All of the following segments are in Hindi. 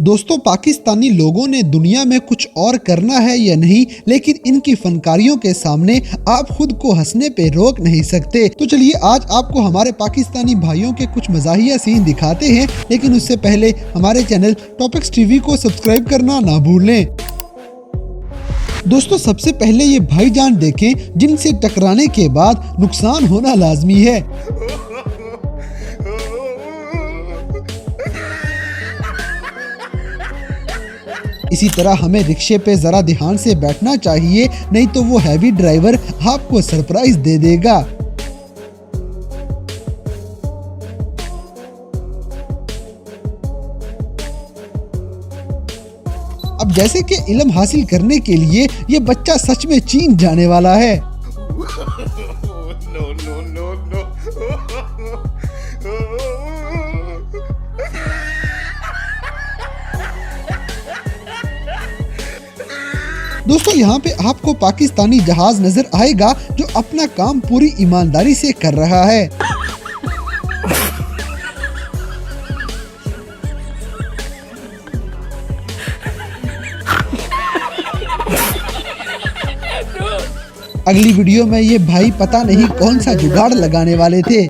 दोस्तों, पाकिस्तानी लोगों ने दुनिया में कुछ और करना है या नहीं, लेकिन इनकी फनकारियों के सामने आप खुद को हंसने पे रोक नहीं सकते। तो चलिए आज आपको हमारे पाकिस्तानी भाइयों के कुछ मज़ाहिया सीन दिखाते हैं, लेकिन उससे पहले हमारे चैनल टॉपिक्स टीवी को सब्सक्राइब करना ना भूलें। दोस्तों, सबसे पहले ये भाईजान देखें जिनसे टकराने के बाद नुकसान होना लाजमी है। इसी तरह हमें रिक्शे पे जरा ध्यान से बैठना चाहिए, नहीं तो वो हैवी ड्राइवर आपको सरप्राइज दे देगा। अब जैसे कि इल्म हासिल करने के लिए ये बच्चा सच में चीन जाने वाला है। दोस्तों, यहाँ पे आपको पाकिस्तानी जहाज नजर आएगा जो अपना काम पूरी ईमानदारी से कर रहा है। अगली वीडियो में ये भाई पता नहीं कौन सा जुगाड़ लगाने वाले थे।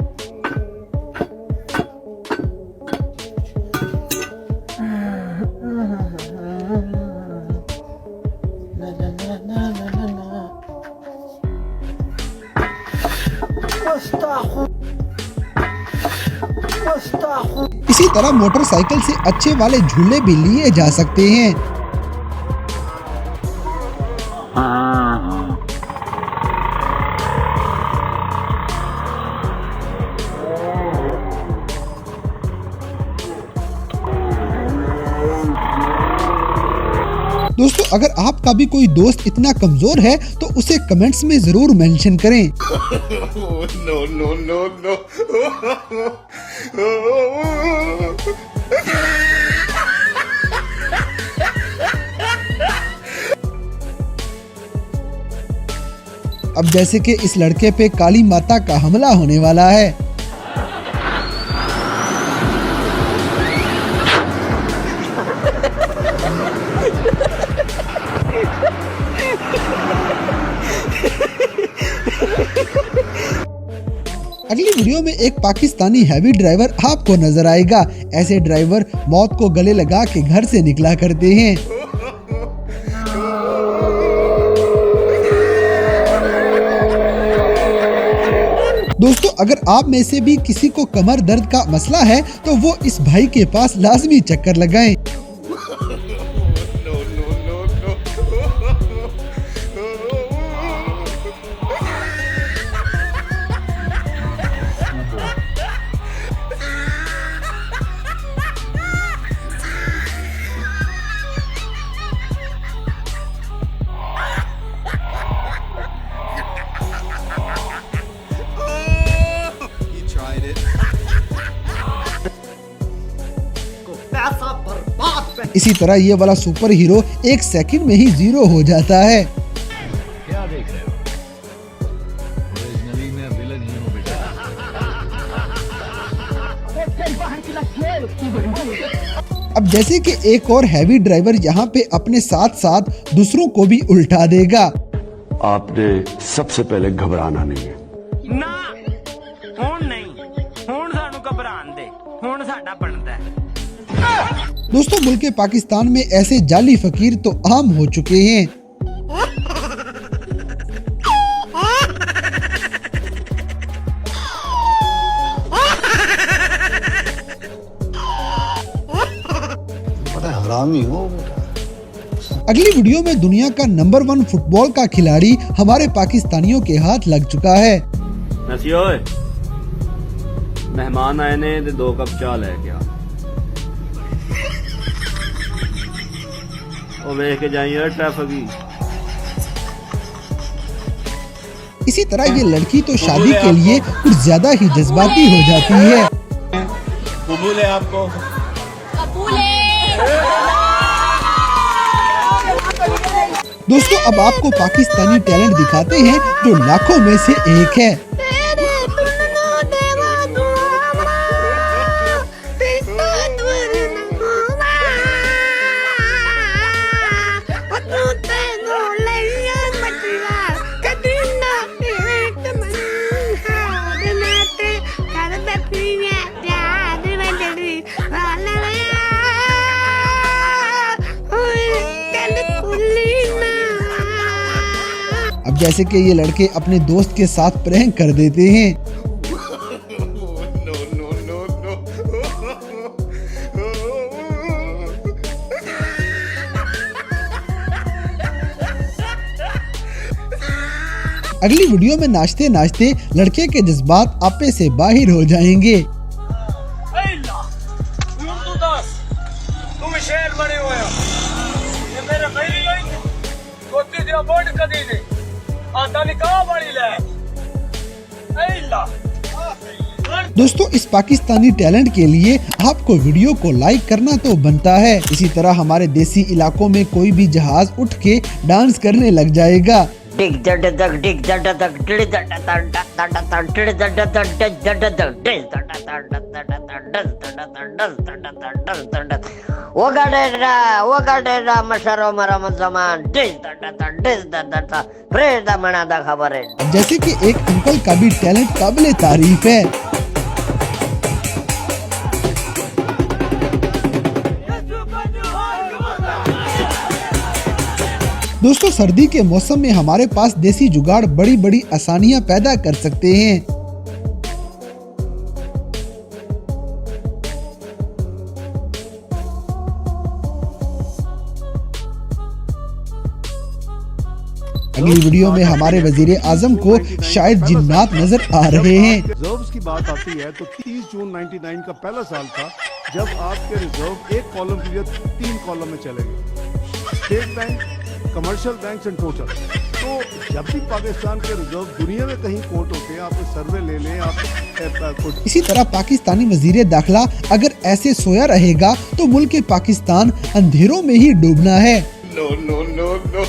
इसी तरह मोटरसाइकिल से अच्छे वाले झूले भी लिए जा सकते हैं। दोस्तों, अगर आपका भी कोई दोस्त इतना कमजोर है तो उसे कमेंट्स में जरूर मेंशन करें। no. अब जैसे कि इस लड़के पे काली माता का हमला होने वाला है। अगली वीडियो में एक पाकिस्तानी हैवी ड्राइवर आपको नजर आएगा। ऐसे ड्राइवर मौत को गले लगा के घर से निकला करते हैं। दोस्तों, अगर आप में से भी किसी को कमर दर्द का मसला है तो वो इस भाई के पास लाजमी चक्कर लगाएं। इसी तरह ये वाला सुपर हीरो एक सेकंड में ही जीरो हो जाता है। क्या देख रहे हो? ओरिजिनली मैं विलन ही हूं बेटा। अब जैसे कि एक और हैवी ड्राइवर यहाँ पे अपने साथ साथ दूसरों को भी उल्टा देगा। आपने सबसे पहले घबराना नहीं है ना, हुण नहीं, हुण सानू घबरान दे, हुण साडा बनदा है। दोस्तों, मुल्क पाकिस्तान में ऐसे जाली फकीर तो आम हो चुके हैं। पता है हरामी हो। अगली वीडियो में दुनिया का नंबर 1 फुटबॉल का खिलाड़ी हमारे पाकिस्तानियों के हाथ लग चुका है। ओए, मेहमान आए ने ते 2 कप चाह ले क्या और वेख के जाइए ट्रैफिक। इसी तरह ये लड़की तो शादी के लिए कुछ ज्यादा ही जज्बाती हो जाती है। कबूल है आपको? कबूल है। दोस्तों, अब आपको पाकिस्तानी टैलेंट दिखाते हैं जो लाखों में से एक है। जैसे कि ये लड़के अपने दोस्त के साथ प्रैंक कर देते हैं। अगली वीडियो में नाचते नाचते लड़के के जज्बात आपे से बाहर हो जाएंगे। तुम शेर बने हुए हो, ये मेरे मेरी कोती दिया बोर्ड कदी दे आता निकाह बड़ी ले। दोस्तों, इस पाकिस्तानी टैलेंट के लिए आपको वीडियो को लाइक करना तो बनता है। इसी तरह हमारे देसी इलाकों में कोई भी जहाज उठ के डांस करने लग जाएगा। डिग जड दग डिग जड दग डिड जड तड तड तड डिड जड दग डिड जड दग डिड जड तड तड ओगाडेरा मशरो मरम जमान डिज तड प्रेर दा मना दा खबर है। जैसे कि एक अंकल का भी टैलेंट काबिले तारीफ है। दोस्तों, सर्दी के मौसम में हमारे पास देसी जुगाड़ बड़ी बड़ी आसानियां पैदा कर सकते हैं। अगली वीडियो में हमारे वजीर आजम को शायद जिन्नात नजर आ रहे हैं। रिजर्व्स की बात आती है तो 30 जून 99 का पहला साल था जब आपके रिजर्व एक कॉलम के लिए 3 कॉलम में चले गए। State bank, commercial bank and total. तो जब भी पाकिस्तान के रिजर्व दुनिया में कहीं कोट होते हैं, आप सर्वे ले लें। आप इसी तरह पाकिस्तानी वजीर दाखिला अगर ऐसे सोया रहेगा तो मुल्क पाकिस्तान अंधेरों में ही डूबना है। नो नो नो नो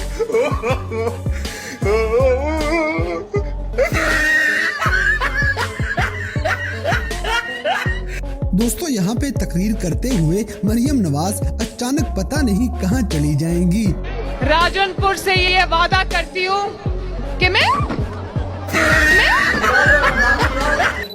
दोस्तों, यहाँ पे तकरीर करते हुए मरियम नवाज अचानक पता नहीं कहाँ चली जाएंगी। राजनपुर से ये वादा करती हूँ कि मैं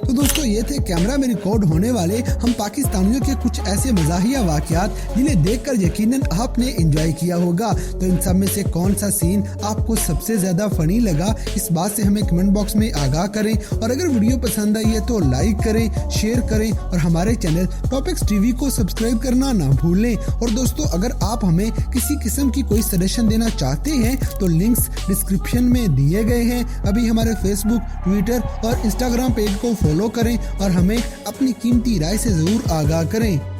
तो दोस्तों, ये थे कैमरा में रिकॉर्ड होने वाले हम पाकिस्तानियों के कुछ ऐसे मज़ाहिया वाक़यात जिन्हें देखकर यकीनन आपने एंजॉय किया होगा। तो इन सब में से कौन सा सीन आपको सबसे ज़्यादा फ़नी लगा, इस बात से हमें कमेंट बॉक्स में आगाह करें। और अगर वीडियो पसंद आई है तो लाइक करें, शेयर करें और हमारे चैनल टॉपिक्स टीवी को सब्सक्राइब करना ना भूलें। और दोस्तों, अगर आप हमें किसी किस्म की कोई सजेशन देना चाहते हैं तो लिंक्स डिस्क्रिप्शन में दिए गए हैं। अभी हमारे फेसबुक, ट्विटर और इंस्टाग्राम पेज को फॉलो करें और हमें अपनी कीमती राय से ज़रूर आगाह करें।